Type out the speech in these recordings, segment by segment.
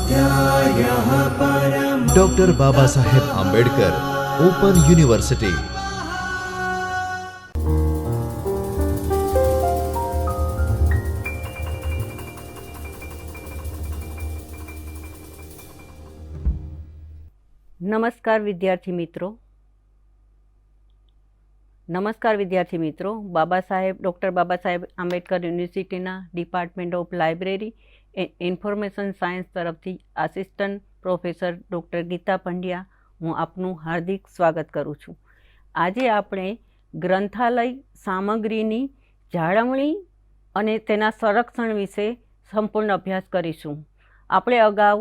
स्वाध्यायः परमः। Doctor Baba Saheb Ambedkar open university. નમસ્કાર વિદ્યાર્થી મિત્રો ડૉક્ટર બાબા સાહેબ આંબેડકર યુનિવર્સિટીના department of library and information science તરફથી assistant professor doctor Gita Pandya હું આપનું હાર્દિક સ્વાગત કરું છું। આજે આપણે ગ્રંથાલય સામગ્રીની જાળવણી અને તેના સંરક્ષણ વિશે સંપૂર્ણ અભ્યાસ કરીશું। આપણે અગાઉ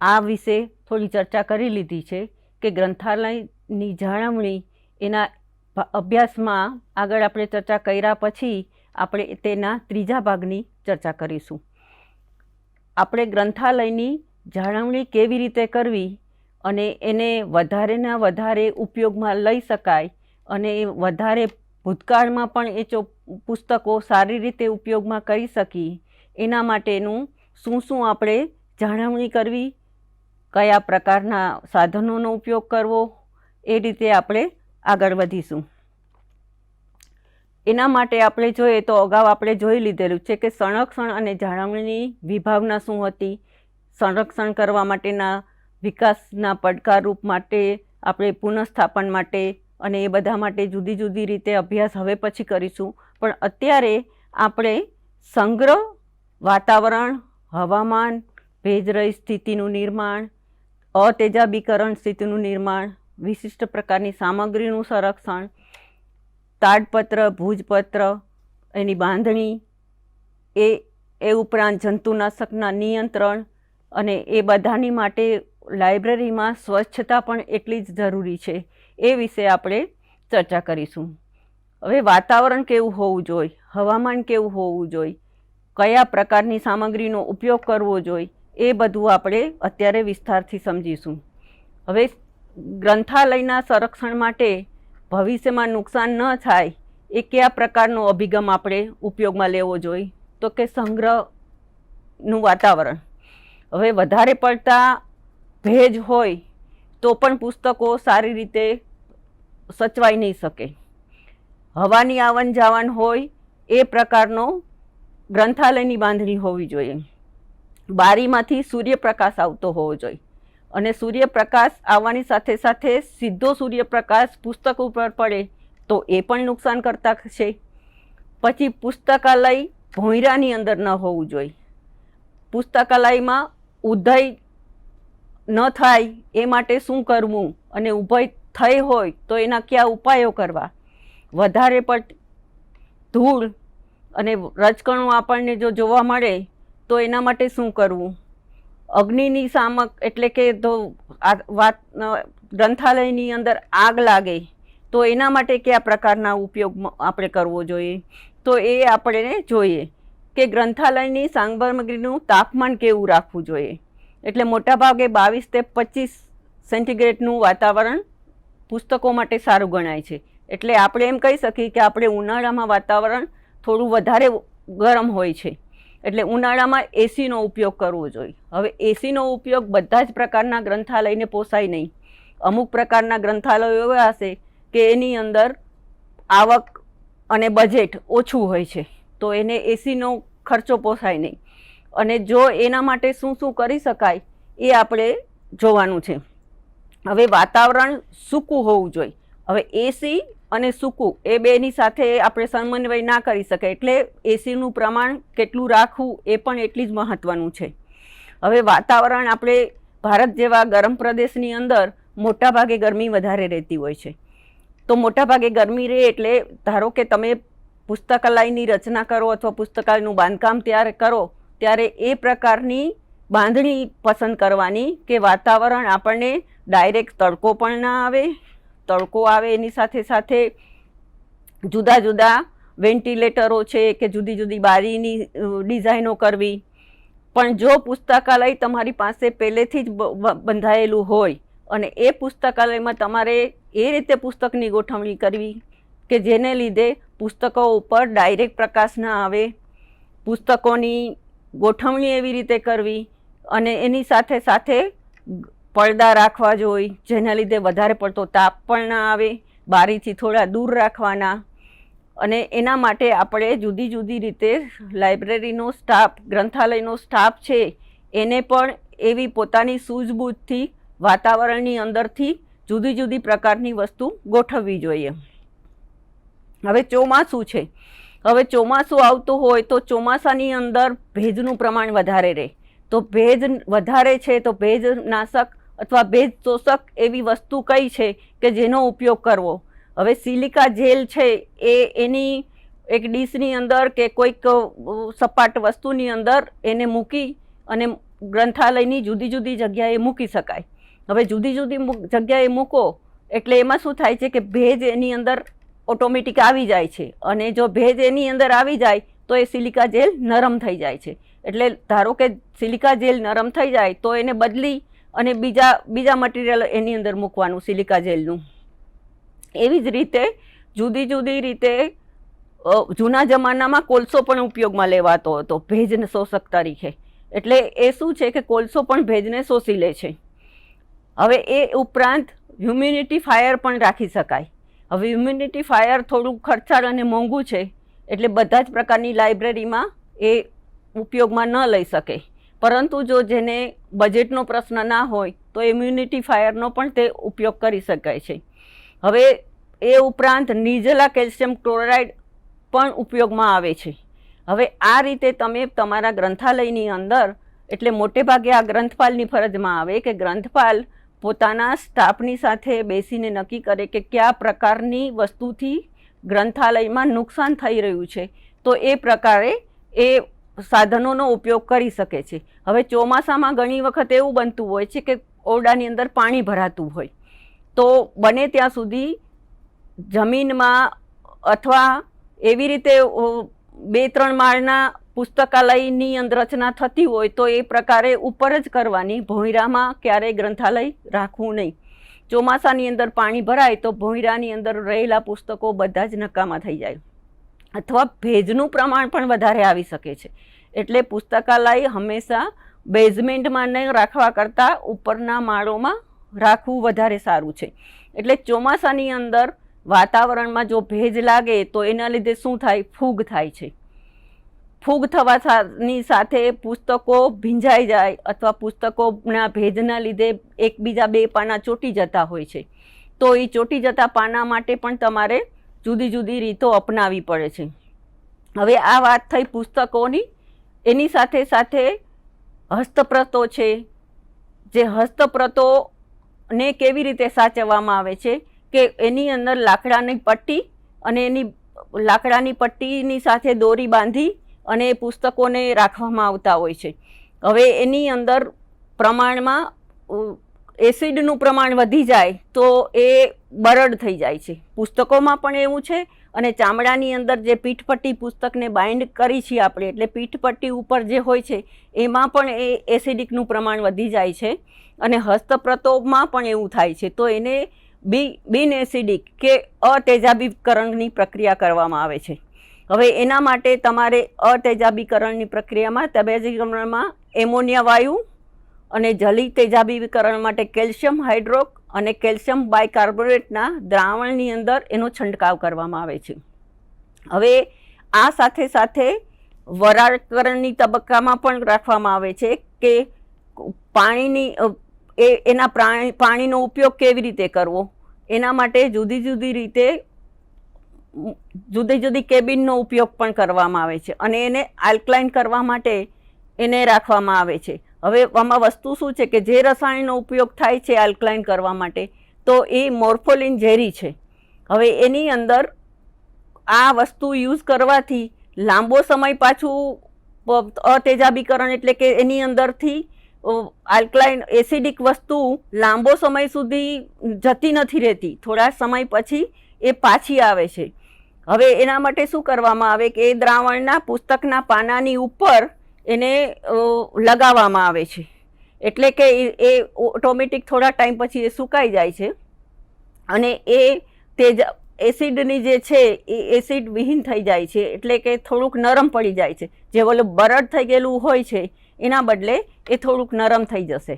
આ વિશે થોડી ચર્ચા કરી લીધી છે કે ગ્રંથાલયની જાળવણી એના અભ્યાસમાં આગળ આપણે ચર્ચા કર્યા પછી આપણે તેના ત્રીજા ભાગની ચર્ચા કરીશું। આપણે ગ્રંથાલયની જાળવણી કેવી રીતે કરવી અને એને વધારેના વધારે ઉપયોગમાં લઈ શકાય અને વધારે ભૂતકાળમાં પણ એ પુસ્તકો સારી રીતે ઉપયોગમાં કરી શકી એના માટેનું શું આપણે જાળવણી કરવી, કયા પ્રકારના સાધનોનો ઉપયોગ કરવો, એ રીતે આપણે આગળ વધીશું। એના માટે આપણે જોઈએ તો અગાઉ આપણે જોઈ લીધેલું છે કે સંરક્ષણ અને જાળવણીની વિભાવના શું હતી, સંરક્ષણ કરવા માટેના વિકાસના પડકારરૂપ માટે આપણે પુનઃસ્થાપન માટે અને એ બધા માટે જુદી જુદી રીતે અભ્યાસ હવે પછી કરીશું। પણ અત્યારે આપણે સમગ્ર વાતાવરણ, હવામાન, ભેજરહિત સ્થિતિનું નિર્માણ, અતેજાબીકરણ સ્થિતિનું નિર્માણ, વિશિષ્ટ પ્રકારની સામગ્રીનું સંરક્ષણ, તાડપત્ર, ભૂજપત્ર, એની બાંધણી, એ ઉપરાંત જંતુનાશકના નિયંત્રણ અને એ બધાની માટે લાઇબ્રેરીમાં સ્વચ્છતા પણ એટલી જ જરૂરી છે, એ વિશે આપણે ચર્ચા કરીશું। હવે વાતાવરણ કેવું હોવું જોઈએ, હવામાન કેવું હોવું જોઈએ, કયા પ્રકારની સામગ્રીનો ઉપયોગ કરવો જોઈએ, એ બધું આપણે અત્યારે વિસ્તારથી સમજીશું। હવે ગ્રંથાલયના સંરક્ષણ માટે ભવિષ્યમાં નુકસાન ન થાય એ કયા પ્રકારનો અભિગમ આપણે ઉપયોગમાં લેવો જોઈએ, તો કે સંગ્રહનું વાતાવરણ। હવે વધારે પડતા ભેજ હોય તો પણ પુસ્તકો સારી રીતે સચવાઈ નહીં શકે, હવાની આવન જાવન હોય એ પ્રકારનો ગ્રંથાલયની બાંધણી હોવી જોઈએ, બારીમાંથી સૂર્યપ્રકાશ આવતો હોવો જોઈએ અને સૂર્યપ્રકાશ આવવાની સાથે સાથે સીધો સૂર્યપ્રકાશ પુસ્તક ઉપર પડે તો એ પણ નુકસાનકર્તા છે। પછી પુસ્તકાલય ભોંયરાની અંદર ન હોવું જોઈએ, પુસ્તકાલયમાં ઉધઈ ન થાય એ માટે શું કરવું અને ઉભય થઈ હોય તો એના કયા ઉપાયો કરવા, વધારે ધૂળ અને રજકણો આપણને જો જોવા મળે તો એના માટે શું કરવું, અગ્નિની સામક એટલે કે ગ્રંથાલયની અંદર આગ લાગે તો એના માટે કયા પ્રકારના ઉપયોગ આપણે કરવો જોઈએ, તો એ આપણે જોઈએ કે ગ્રંથાલયની સામગ્રીનું તાપમાન કેવું રાખવું જોઈએ। એટલે મોટાભાગે 22 થી 25 સેન્ટીગ્રેડનું વાતાવરણ પુસ્તકો માટે સારું ગણાય છે। એટલે આપણે એમ કહી શકીએ કે આપણે ઉનાળામાં વાતાવરણ થોડું વધારે ગરમ હોય છે, એટલે ઉનાળામાં એસીનો ઉપયોગ કરવો જોઈએ। હવે એસીનો ઉપયોગ બધા જ પ્રકારના ગ્રંથાલયને પોસાય નહીં, અમુક પ્રકારના ગ્રંથાલયો એવા હશે કે એની અંદર આવક અને બજેટ ઓછું હોય છે તો એને એસીનો ખર્ચો પોસાય નહીં, અને જો એના માટે શું કરી શકાય એ આપણે જોવાનું છે। હવે વાતાવરણ સૂકું હોવું જોઈએ। હવે એસી અને સૂકું એ બેની સાથે આપણે સમન્વય ના કરી શકાય, એટલે એસીનું પ્રમાણ કેટલું રાખવું એ પણ એટલી જ મહત્ત્વનું છે। હવે વાતાવરણ આપણે ભારત જેવા ગરમ પ્રદેશની અંદર મોટાભાગે ગરમી વધારે રહેતી હોય છે, તો મોટાભાગે ગરમી રહે એટલે ધારો કે તમે પુસ્તકાલયની રચના કરો અથવા પુસ્તકાલયનું બાંધકામ તૈયાર કરો ત્યારે એ પ્રકારની બાંધણી પસંદ કરવાની કે વાતાવરણ આપણને ડાયરેક્ટ તડકો પણ ના આવે, તડકો આવે એની સાથે સાથે જુદા જુદા વેન્ટિલેટરો છે કે જુદી જુદી બારીની ડિઝાઇનો કરવી। પણ જો પુસ્તકાલય તમારી પાસે પહેલેથી જ બંધાયેલું હોય અને એ પુસ્તકાલયમાં તમારે એ રીતે પુસ્તકની ગોઠવણી કરવી કે જેને લીધે પુસ્તકો ઉપર ડાયરેક્ટ પ્રકાશ ના આવે, પુસ્તકોની ગોઠવણી એવી રીતે કરવી અને એની સાથે સાથે પડદા રાખવા જોઈએ, જેના લીધે વધારે પડતો તાપ પણ ના આવે, બારીથી થોડા દૂર રાખવાના. અને એના માટે આપણે જુદી જુદી રીતે લાઇબ્રેરીનો સ્ટાફ, ગ્રંથાલયનો સ્ટાફ છે એને પણ એવી પોતાની સૂઝબૂઝથી વાતાવરણની અંદરથી જુદી જુદી પ્રકારની વસ્તુ ગોઠવવી જોઈએ. હવે ચોમાસું છે, હવે ચોમાસું આવતું હોય તો ચોમાસાની અંદર ભેજનું પ્રમાણ વધારે રહે. તો ભેજ વધારે છે તો ભેજનાશક અથવા ભેજ શોષક એવી વસ્તુ કઈ છે કે જેનો ઉપયોગ કરવો. હવે સિલિકા જેલ છે એ એની એક ડીશની અંદર કે કોઈક સપાટ વસ્તુની અંદર એને મૂકી અને ગ્રંથાલયની જુદી જુદી જગ્યાએ મૂકી શકાય. હવે જુદી જુદી જગ્યાએ મૂકો એટલે એમાં શું થાય છે કે ભેજ એની અંદર ઓટોમેટિક આવી જાય છે, અને જો ભેજ એની અંદર આવી જાય તો એ સિલિકા જેલ નરમ થઈ જાય છે. એટલે ધારો કે સિલિકા જેલ નરમ થઈ જાય તો એને બદલી અને બીજા મટીરિયલ એની અંદર મૂકવાનું સિલિકા જેલનું. એવી જ રીતે જુદી જુદી રીતે જૂના જમાનામાં કોલસો પણ ઉપયોગમાં લેવાતો હતો ભેજ શોષક તરીકે. એટલે એ શું છે કે કોલસો પણ ભેજને શોષી લે છે. હવે એ ઉપરાંત હ્યુમિડિફાયર પણ રાખી શકાય. હવે હ્યુમિડિફાયર થોડું ખર્ચાળ અને મોંઘું છે, એટલે બધા જ પ્રકારની લાઇબ્રેરીમાં એ ઉપયોગમાં ન લઈ શકે. પરંતુ જો જેને બજેટનો પ્રશ્ન ના હોય તો હ્યુમિડિફાયરનો પણ તે ઉપયોગ કરી શકાય છે. હવે એ ઉપરાંત નિર્જલા કેલ્શિયમ ક્લોરાઇડ પણ ઉપયોગમાં આવે છે. હવે આ રીતે તમે તમારા ગ્રંથાલયની અંદર, એટલે મોટે ભાગે આ ગ્રંથપાલની ફરજમાં આવે કે ગ્રંથપાલ પોતાના સ્ટાફની સાથે બેસીને નક્કી કરે કે કયા પ્રકારની વસ્તુથી ગ્રંથાલયમાં નુકસાન થઈ રહ્યું છે, તો એ પ્રકારે એ સાધનોનો ઉપયોગ કરી શકે છે. હવે ચોમાસામાં ઘણી વખત એવું બનતું હોય છે કે ઓરડાની અંદર પાણી ભરાતું હોય, તો બને ત્યાં સુધી જમીનમાં અથવા એવી રીતે 2-3 માળના પુસ્તકાલયની અંદર રચના થતી હોય તો એ પ્રકારે ઉપર જ કરવાની. ભોંયરામાં ક્યારેય ગ્રંથાલય રાખવું નહીં. ચોમાસાની અંદર પાણી ભરાય તો ભોંયરાની અંદર રહેલા પુસ્તકો બધા જ નકામા થઈ જાય, અથવા ભેજનું પ્રમાણ પણ વધારે આવી શકે છે. એટલે પુસ્તકાલય હંમેશા બેઝમેન્ટમાં નહીં રાખવા કરતાં ઉપરના માળોમાં રાખવું વધારે સારું છે. એટલે ચોમાસાની અંદર વાતાવરણમાં જો ભેજ લાગે તો એના લીધે શું થાય, ફૂગ થાય છે. ફૂગ થવાની સાથે પુસ્તકો ભીંજાઈ જાય અથવા પુસ્તકોના ભેજના લીધે એકબીજા 2 પાના ચોંટી જતા હોય છે. તો એ ચોંટી જતા પાના માટે પણ તમારે જુદી જુદી રીતો અપનાવી પડે છે. હવે આ વાત થઈ પુસ્તકોની. એની સાથે સાથે હસ્તપ્રતો છે, જે હસ્તપ્રતોને કેવી રીતે સાચવવામાં આવે છે કે એની અંદર લાકડાની પટ્ટી અને એની લાકડાની પટ્ટીની સાથે દોરી બાંધી અને એ પુસ્તકોને રાખવામાં આવતા હોય છે. હવે એની અંદર પ્રમાણમાં એસિડનું પ્રમાણ વધી જાય તો એ બરડ થઈ જાય છે. પુસ્તકોમાં પણ એવું છે, અને ચામડાની અંદર જે પીઠપટ્ટી પુસ્તકને બાઇન્ડ કરી છીએ આપણે, એટલે પીઠપટ્ટી ઉપર જે હોય છે એમાં પણ એ એસિડિકનું પ્રમાણ વધી જાય છે. અને હસ્તપ્રતોમાં પણ એવું થાય છે. તો એને બિન એસિડિક કે અતેજાબીકરણની પ્રક્રિયા કરવામાં આવે છે. હવે એના માટે તમારે અતેજાબીકરણની પ્રક્રિયામાં તેજાબીકરણમાં એમોનિયા વાયુ અને જલી તેજાબીકરણ માટે કેલ્શિયમ હાઇડ્રોક અને કેલ્શિયમ બાયકાર્બોનેટના દ્રાવણની અંદર એનો છંટકાવ કરવામાં આવે છે. હવે આ સાથે સાથે વરાળકરણની તબક્કામાં પણ રાખવામાં આવે છે કે પાણીનો ઉપયોગ કેવી રીતે કરવો. એના માટે જુદી જુદી રીતે જુદી જુદી કેબિનનો ઉપયોગ પણ કરવામાં આવે છે, અને એને આલ્કલાઇન કરવા માટે એને રાખવામાં આવે છે. હવે આમાં વસ્તુ શું છે કે જે રસાયણનો ઉપયોગ થાય છે આલ્કલાઇન કરવા માટે, તો એ મોર્ફોલિન ઝેરી છે. હવે એની અંદર આ વસ્તુ યુઝ કરવાથી લાંબો સમય પાછું અતેજાબીકરણ, એટલે કે એની અંદરથી આલ્કલાઇન એસિડિક વસ્તુ લાંબો સમય સુધી જતી નથી રહેતી, થોડા સમય પછી એ પાછી આવે છે. હવે એના માટે શું કરવામાં આવે કે એ દ્રાવણના પુસ્તકના પાનાની ઉપર એને લગાવવામાં આવે છે, એટલે કે એ ઓટોમેટિક થોડા ટાઈમ પછી એ સુકાઈ જાય છે, અને એ એસિડની જે છે એ એસિડ વિહીન થઈ જાય છે, એટલે કે થોડુંક નરમ પડી જાય છે. જે ઓલું બરડ થઈ ગયેલું હોય છે એના બદલે એ થોડુંક નરમ થઈ જશે.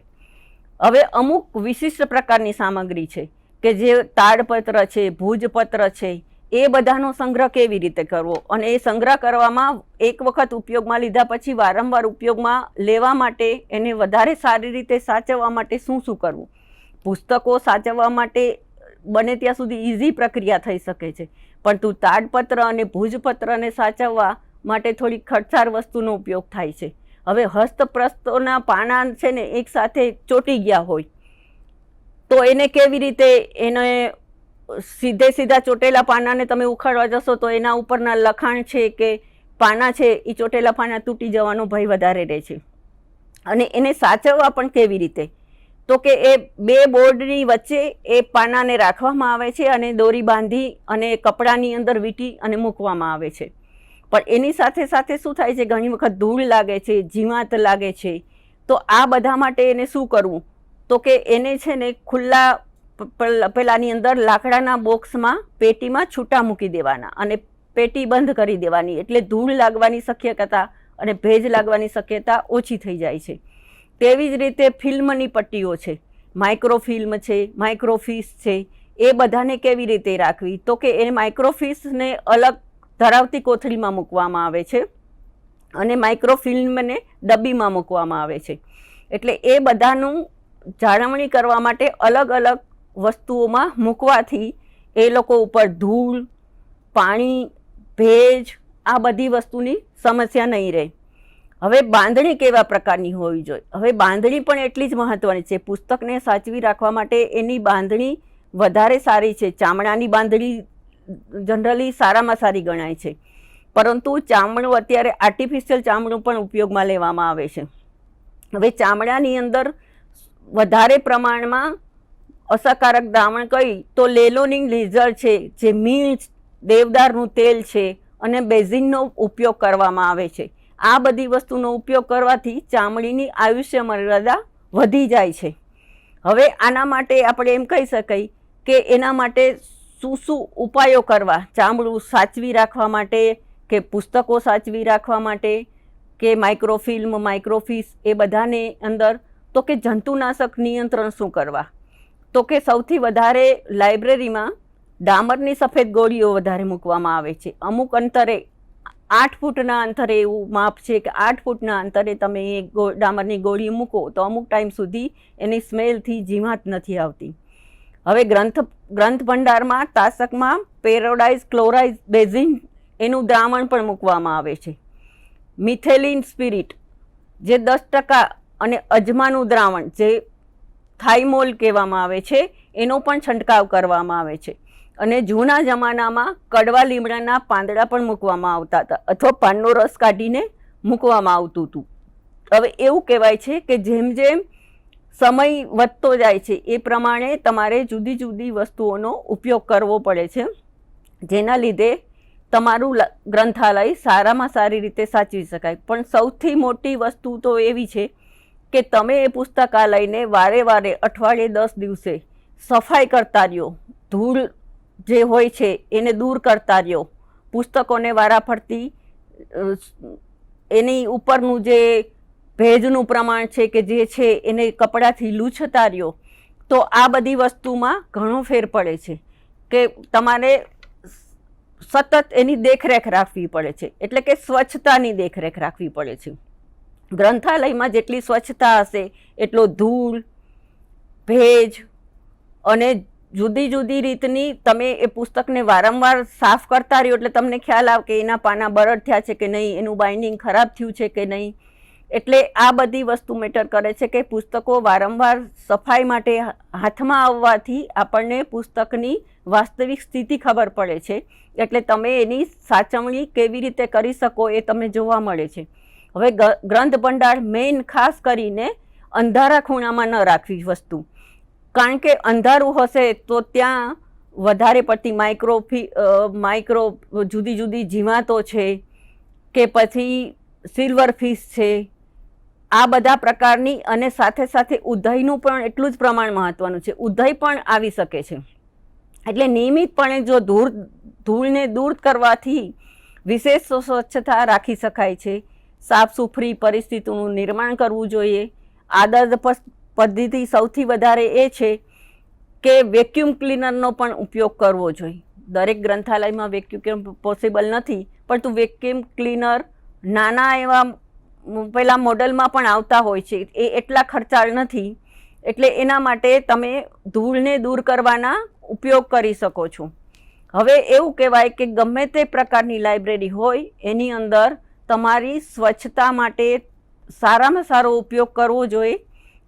હવે અમુક વિશિષ્ટ પ્રકારની સામગ્રી છે કે જે તાડપત્ર છે, ભુજપત્ર છે, એ બધાનો સંગ્રહ કેવી રીતે કરવો અને એ સંગ્રહ કરવામાં એક વખત ઉપયોગમાં લીધા પછી વારંવાર ઉપયોગમાં લેવા માટે એને વધારે સારી રીતે સાચવવા માટે શું શું કરવું. પુસ્તકો સાચવવા માટે બને ત્યાં સુધી ઇઝી પ્રક્રિયા થઈ શકે છે, પણ તું તાડપત્ર અને ભુજપત્રને સાચવવા માટે થોડી ખર્ચાળ વસ્તુનો ઉપયોગ થાય છે. હવે હસ્તપ્રસ્તોના પાના છે ને એક સાથે ચોંટી ગયા હોય તો એને કેવી રીતે એને સીધા ચોટેલા પાનાને તમે ઉખાડવા જશો તો એના ઉપરના લખાણ છે કે પાના છે એ ચોટેલા પાના તૂટી જવાનો ભય વધારે રહે છે. અને એને સાચવવા પણ કેવી રીતે, તો કે એ બે બોર્ડની વચ્ચે એ પાનાને રાખવામાં આવે છે અને દોરી બાંધી અને કપડાની અંદર વીંટી અને મૂકવામાં આવે છે. પણ એની સાથે સાથે શું થાય છે, ઘણી વખત ધૂળ લાગે છે, જીવાત લાગે છે, તો આ બધા માટે એને શું કરવું, તો કે એને છે ને ખુલ્લા પેલાની અંદર લાકડાના બોક્સમાં પેટીમાં છૂટા મૂકી દેવાના અને પેટી બંધ કરી દેવાની, એટલે ધૂળ લાગવાની શક્યતા અને ભેજ લાગવાની શક્યતા ઓછી થઈ જાય છે. તેવી જ રીતે ફિલ્મની પટ્ટીઓ છે, માઇક્રોફિલ્મ છે, માઇક્રોફિશ છે, એ બધાને કેવી રીતે રાખવી, તો કે એ માઇક્રોફિશને અલગ ધરાવતી કોથળીમાં મૂકવામાં આવે છે અને માઇક્રોફિલ્મને ડબ્બીમાં મૂકવામાં આવે છે. એટલે એ બધાનું જાળવણી કરવા માટે અલગ અલગ વસ્તુઓમાં મૂકવાથી એ લોકો ઉપર ધૂળ, પાણી, ભેજ આ બધી વસ્તુની સમસ્યા નહીં રહે. હવે બાંધણી કેવા પ્રકારની હોવી જોઈએ. હવે બાંધણી પણ એટલી જ મહત્વની છે. પુસ્તકને સાચવી રાખવા માટે એની બાંધણી વધારે સારી છે. ચામડાની બાંધણી જનરલી સારામાં સારી ગણાય છે, પરંતુ ચામડું અત્યારે આર્ટિફિશિયલ ચામડું પણ ઉપયોગમાં લેવામાં આવે છે. હવે ચામડાની અંદર વધારે પ્રમાણમાં અસરકારક દ્રાવણ કહી તો લેલોનિંગ લેઝર છે, જે મિર્ચ, દેવદારનું તેલ છે અને બેઝિનનો ઉપયોગ કરવામાં આવે છે. આ બધી વસ્તુનો ઉપયોગ કરવાથી ચામડીની આયુષ્ય મર્યાદા વધી જાય છે. હવે આના માટે આપણે એમ કહી શકાય કે એના માટે શું શું ઉપાયો કરવા, ચામડું સાચવી રાખવા માટે કે પુસ્તકો સાચવી રાખવા માટે કે માઇક્રોફિલ્મ, માઇક્રોફિશ એ બધાને અંદર, તો કે જંતુનાશક નિયંત્રણ શું કરવા, તો કે સૌથી વધારે લાઇબ્રેરીમાં ડામરની સફેદ ગોળીઓ વધારે મૂકવામાં આવે છે. અમુક અંતરે 8 ફૂટના અંતરે એવું માપ છે કે 8 ફૂટના અંતરે તમે એ ડામરની ગોળી મૂકો તો અમુક ટાઈમ સુધી એની સ્મેલથી જીવાત નથી આવતી. હવે ગ્રંથ ભંડારમાં તાસકમાં પેરોડાઇઝ ક્લોરાઇઝ બેઝિન એનું દ્રાવણ પણ મૂકવામાં આવે છે. મિથેલિન સ્પિરિટ જે 10% અને અજમાનું દ્રાવણ જે થાઇમોલ કહેવામાં આવે છે એનો પણ છંટકાવ કરવામાં આવે છે. અને જૂના જમાનામાં કડવા લીમડાના પાંદડા પણ મૂકવામાં આવતા હતા અથવા પાનનો રસ કાઢીને મૂકવામાં આવતું હતું. હવે એવું કહેવાય છે કે જેમ જેમ સમય વધતો જાય છે એ પ્રમાણે તમારે જુદી જુદી વસ્તુઓનો ઉપયોગ કરવો પડે છે, જેના લીધે તમારું ગ્રંથાલય સારામાં સારી રીતે સાચવી શકાય. પણ સૌથી મોટી વસ્તુ તો એવી છે કે તમે એ પુસ્તકાલયને વારે વારે અઠવાડિયે 10 દિવસે સફાઈ કરતા રહ્યો, ધૂળ જે હોય છે એને દૂર કરતા રહ્યો, પુસ્તકોને વારાફરતી એની ઉપરનું જે ભેજનું પ્રમાણ છે કે જે છે એને કપડાથી લૂછતા રહ્યો, તો આ બધી વસ્તુમાં ઘણો ફેર પડે છે કે તમારે સતત એની દેખરેખ રાખવી પડે છે, એટલે કે સ્વચ્છતાની દેખરેખ રાખવી પડે છે. ગ્રંથાલયમાં જેટલી સ્વચ્છતા હશે એટલો ધૂળ, ભેજ અને જુદી જુદી રીતની તમે એ પુસ્તકને વારંવાર સાફ કરતા રહ્યો એટલે તમને ખ્યાલ આવે કે એના પાના બરડ થયા છે કે નહીં, એનું બાઇન્ડિંગ ખરાબ થયું છે કે નહીં. એટલે આ બધી વસ્તુ મેટર કરે છે કે પુસ્તકો વારંવાર સફાઈ માટે હાથમાં આવવાથી આપણને પુસ્તકની વાસ્તવિક સ્થિતિ ખબર પડે છે, એટલે તમે એની સાચવણી કેવી રીતે કરી શકો એ તમને જોવા મળે છે. હવે ગ્રંથ ભંડાર મેઇન ખાસ કરીને અંધારા ખૂણામાં ન રાખવી વસ્તુ, કારણ કે અંધારું હશે તો ત્યાં વધારે પડતી માઇક્રો જુદી જુદી જીવાતો છે કે પછી સિલ્વર ફિશ છે, આ બધા પ્રકારની, અને સાથે સાથે ઉધઈનું પણ એટલું જ પ્રમાણ મહત્વનું છે. ઉધઈ પણ આવી શકે છે, એટલે નિયમિતપણે જો ધૂળને દૂર કરવાથી વિશેષ સ્વચ્છતા રાખી શકાય છે. સાફ સુથરી પરિસ્થિતિનું નિર્માણ કરવું જોઈએ. આદર્શ પદ્ધતિ સૌથી વધારે એ છે કે વેક્યુમ ક્લીનરનો પણ ઉપયોગ કરવો જોઈએ. દરેક ગ્રંથાલયમાં વેક્યુમ પોસિબલ નથી, પરંતુ વેક્યુમ ક્લીનર નાના એવા પેલા મોડલમાં પણ આવતા હોય છે, એ એટલા ખર્ચાળ નથી, એટલે એના માટે તમે ધૂળને દૂર કરવાના ઉપયોગ કરી શકો છો. હવે એવું કહેવાય કે ગમે તે પ્રકારની લાઇબ્રેરી હોય એની અંદર તમારી સ્વચ્છતા માટે સારામાં સારો ઉપયોગ કરવો જોઈએ,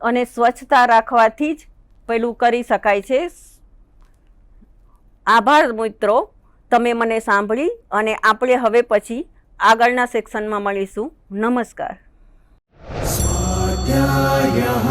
અને સ્વચ્છતા રાખવાથી જ પેલું કરી શકાય છે. આભાર મિત્રો, તમે મને સાંભળી, અને આપણે હવે પછી આગળના સેક્શનમાં મળીશું. નમસ્કાર. स्वाध्यायः